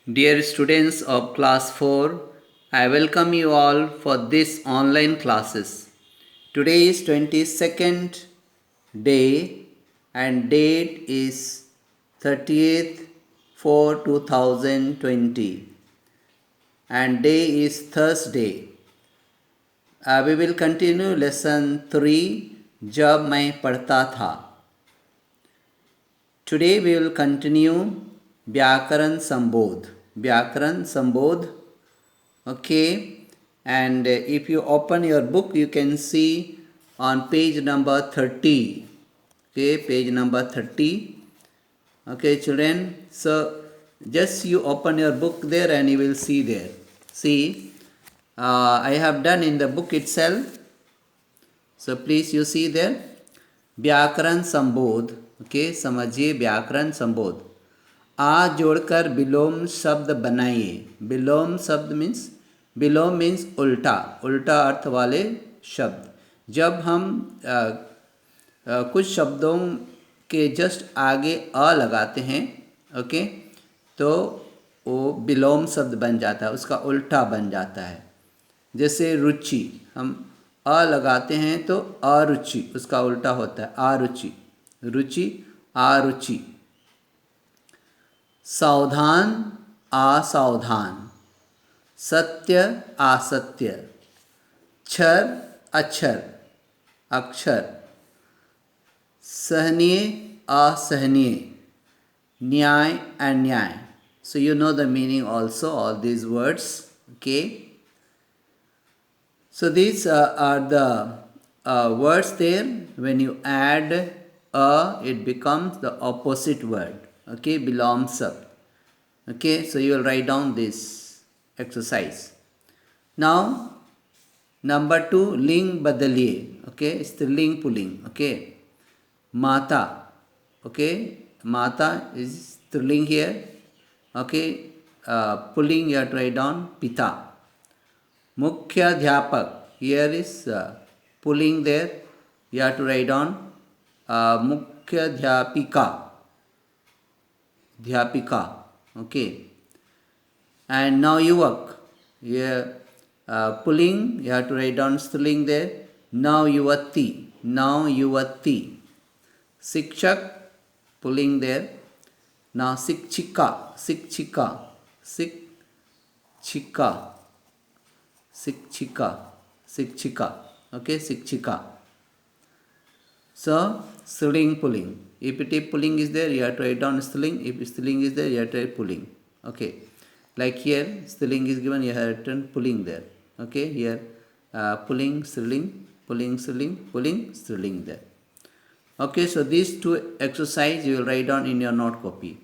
Dear students of class 4, I welcome you all for this online classes. Today is 22nd day and date is 30th for 2020 and day is Thursday. We will continue lesson 3 जब मैं पढ़ता था. Today we will continue व्याकरण संबोध. Okay, and if you open your book you can see on page number 30. Okay, page number 30. Okay children, so just you open your book there and you will see there. See, I have done in the book itself. So please you see there व्याकरण संबोध. Okay, समझिए व्याकरण संबोध. आ जोड़कर विलोम शब्द बनाइए. विलोम शब्द means उल्टा अर्थ वाले शब्द. जब हम कुछ शब्दों के जस्ट आगे अ लगाते हैं, ओके, तो वो विलोम शब्द बन जाता है, उसका उल्टा बन जाता है. जैसे रुचि, हम अ लगाते हैं तो अरुचि, उसका उल्टा होता है आरुचि. रुचि आरुचि. सावधान असावधान. सत्य असत्य. क्षर अक्षर अक्षर. सहनीय असहनीय. न्याय अन्याय. So you know the meaning also all these words. Okay, so these are the words there. When you add a, it becomes the opposite word. Okay, belong sab. Okay, so you will write down this exercise. Now number 2, लिंग बदलिए. Okay, स्त्रीलिंग pulling. Okay, माता. Okay, माता is स्त्रीलिंग here. Okay, pulling you have to write down पिता. मुख्याध्यापक, here is pulling there, you have to write down मुख्याध्यापिका. ध्यापिका. Okay, and now युवक, here pulling, you have to write down स्त्रीलिंग there. now युवती. शिक्षक, pulling there. now शिक्षिका. Okay, शिक्षिका. So स्त्रीलिंग pulling. If it is pulling is there, you have to write down स्त्रीलिंग. If स्त्रीलिंग is there, you have to write pulling. Okay, like here स्त्रीलिंग is given, you have written pulling there. Okay, here pulling स्त्रीलिंग, pulling स्त्रीलिंग, pulling स्त्रीलिंग there. Okay, so these two exercise you will write down in your note copy.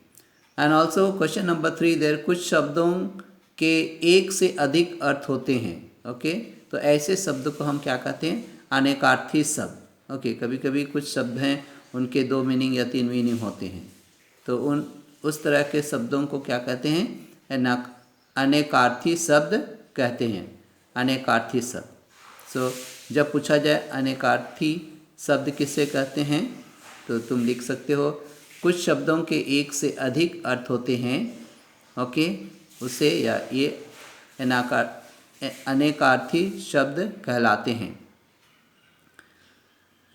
And also question number 3 there, कुछ शब्दों के एक से अधिक अर्थ होते हैं. ओके, तो ऐसे शब्द को हम क्या कहते हैं? अनेकार्थी शब्द. ओके, कभी कभी कुछ शब्द हैं उनके 2 मीनिंग या 3 मीनिंग होते हैं, तो उस तरह के शब्दों को क्या कहते हैं? अनेकार्थी शब्द कहते हैं. अनेकार्थी शब्द. सो जब पूछा जाए अनेकार्थी शब्द किसे कहते हैं, तो तुम लिख सकते हो कुछ शब्दों के एक से अधिक अर्थ होते हैं. ओके, उसे या ये अनेकार्थी शब्द कहलाते हैं.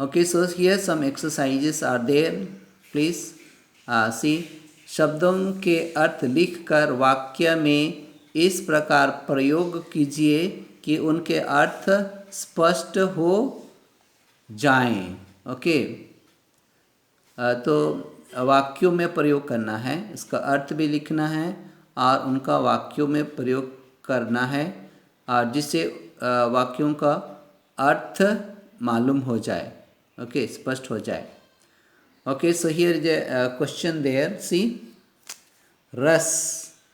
Okay, so here some exercises are there. Please see. शब्दों के अर्थ लिखकर वाक्य में इस प्रकार प्रयोग कीजिए कि उनके अर्थ स्पष्ट हो जाएं. ओके, तो वाक्यों में प्रयोग करना है, इसका अर्थ भी लिखना है और उनका वाक्यों में प्रयोग करना है, और जिससे वाक्यों का अर्थ मालूम हो जाए. ओके, स्पष्ट हो जाए. Okay, so here is a question there. See, रस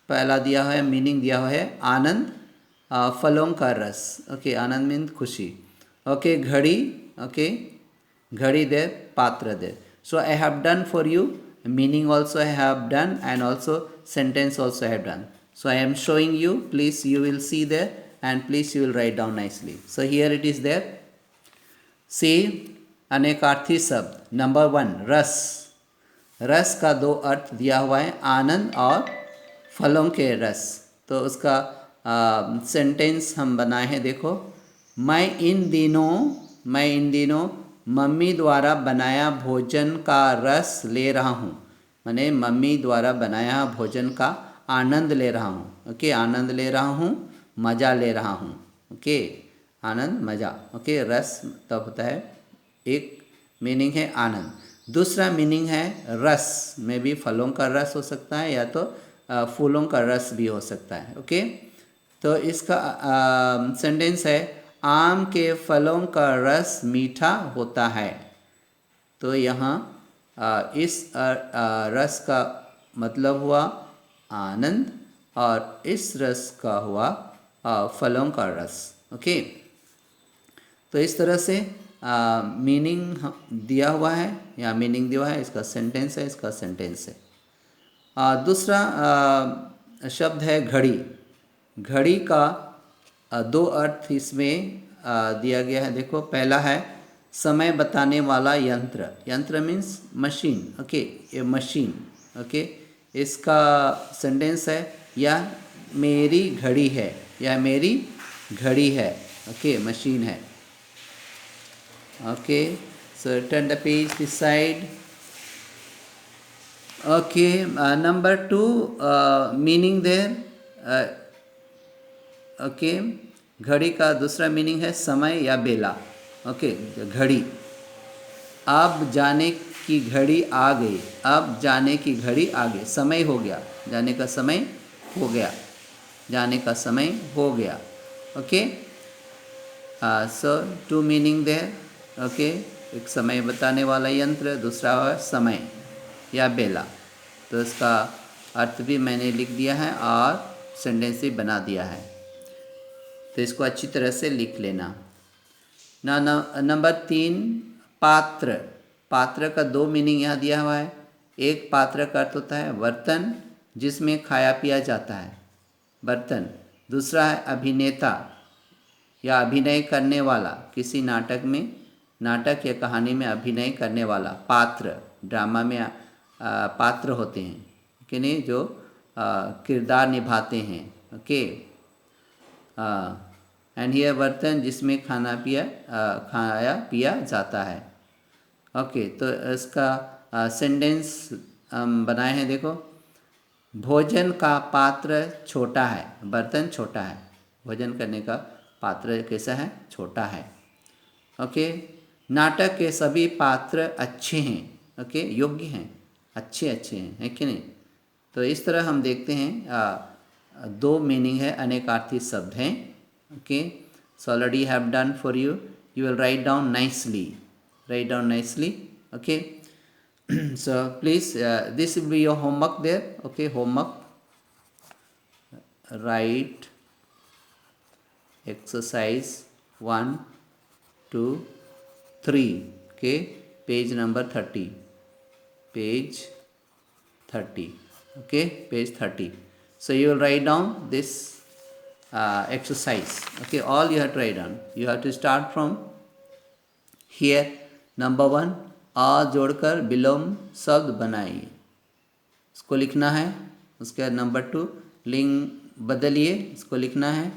पहला दिया है, मीनिंग दिया हुआ है आनंद, फलों का रस. ओके, आनंद मीन खुशी. ओके, घड़ी. ओके, घड़ी देर, पात्र देर. So I have done for you, meaning also I have done, and also sentence also I have done. So I am showing you, please you will see there, and please you will write down nicely. So here it is there. See, अनेकार्थी शब्द. Number 1, रस. रस का 2 अर्थ दिया हुआ है, आनंद और फलों के रस। तो उसका सेंटेंस हम बनाए हैं, देखो। मैं इन दिनों मम्मी द्वारा बनाया भोजन का रस ले रहा हूँ। मैंने मम्मी द्वारा बनाया भोजन का आनंद ले रहा हूँ। ओके, आनंद ले रहा हूँ, मज़ा ले रहा हूँ। ओके, आनंद मज़ा। ओके, रस तब होता है, एक मीनिंग है आनंद। दूसरा मीनिंग है रस में भी फलों का रस हो सकता है या तो फूलों का रस भी हो सकता है। ओके, तो इसका सेंटेंस है आम के फलों का रस मीठा होता है। तो यहाँ इस रस का मतलब हुआ आनंद और इस रस का हुआ फलों का रस। ओके, तो इस तरह से मीनिंग दिया हुआ है, या मीनिंग दिया हुआ है, इसका सेंटेंस है, इसका सेंटेंस है। दूसरा शब्द है घड़ी। घड़ी का दो अर्थ इसमें दिया गया है, देखो। पहला है समय बताने वाला यंत्र। यंत्र मीन्स मशीन। ओके, ये मशीन। ओके, इसका सेंटेंस है यह मेरी घड़ी है, यह मेरी घड़ी है। ओके, मशीन है। Okay, so turn the page this side. Okay, number 2 meaning there. Okay, घड़ी का दूसरा मीनिंग है समय या बेला। ओके, घड़ी। अब जाने की घड़ी आ गई, अब जाने की घड़ी आ गई, समय हो गया, जाने का समय हो गया, जाने का समय हो गया। Okay, so two meaning there. Okay, एक समय बताने वाला यंत्र, दूसरा है समय या बेला। तो इसका अर्थ भी मैंने लिख दिया है और सेंटेंस भी बना दिया है, तो इसको अच्छी तरह से लिख लेना। नंबर 3 पात्र। पात्र का दो मीनिंग यहाँ दिया हुआ है। एक पात्र का अर्थ होता है बर्तन जिसमें खाया पिया जाता है, बर्तन। दूसरा है अभिनेता या अभिनय करने वाला, किसी नाटक में, नाटक या कहानी में अभिनय करने वाला। पात्र, ड्रामा में पात्र होते हैं कि नहीं, जो किरदार निभाते हैं। ओके, एंड हियर बर्तन जिसमें खाया पिया जाता है। ओके, तो इसका सेंटेंस हम बनाए हैं, देखो। भोजन का पात्र छोटा है, बर्तन छोटा है। भोजन करने का पात्र कैसा है, छोटा है। ओके, नाटक के सभी पात्र अच्छे हैं। ओके, योग्य हैं, अच्छे हैं, है कि नहीं। तो इस तरह हम देखते हैं दो मीनिंग है, अनेकार्थी शब्द हैं। Okay, so already have done for you. You will write down nicely. Write down nicely. Okay. So please, this will be your homework there. Okay, homework. Write exercise 1, 2, 3. Okay, page number 30. Page 30. Okay, page 30. So you will write down this exercise. Okay, all you have to write down. You have to start from here. Number 1, आ जोड़कर विलोम शब्द बनाइए, इसको लिखना है। उसके बाद number 2, लिंग बदलिए, इसको लिखना है।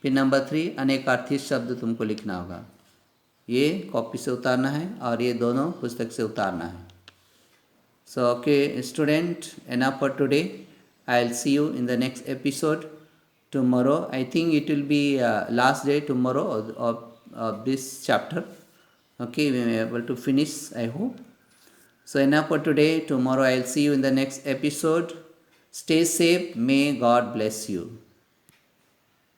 फिर नंबर 3, अनेकार्थी शब्द तुमको लिखना होगा। ये कॉपी से उतारना है और ये दोनों पुस्तक से उतारना है। So okay, student, enough for today. I'll see you in the next episode tomorrow. I think it will be last day tomorrow of this chapter. Okay, we will be able to finish, I hope. So enough for today. Tomorrow I'll see you in the next episode. Stay safe. May God bless you.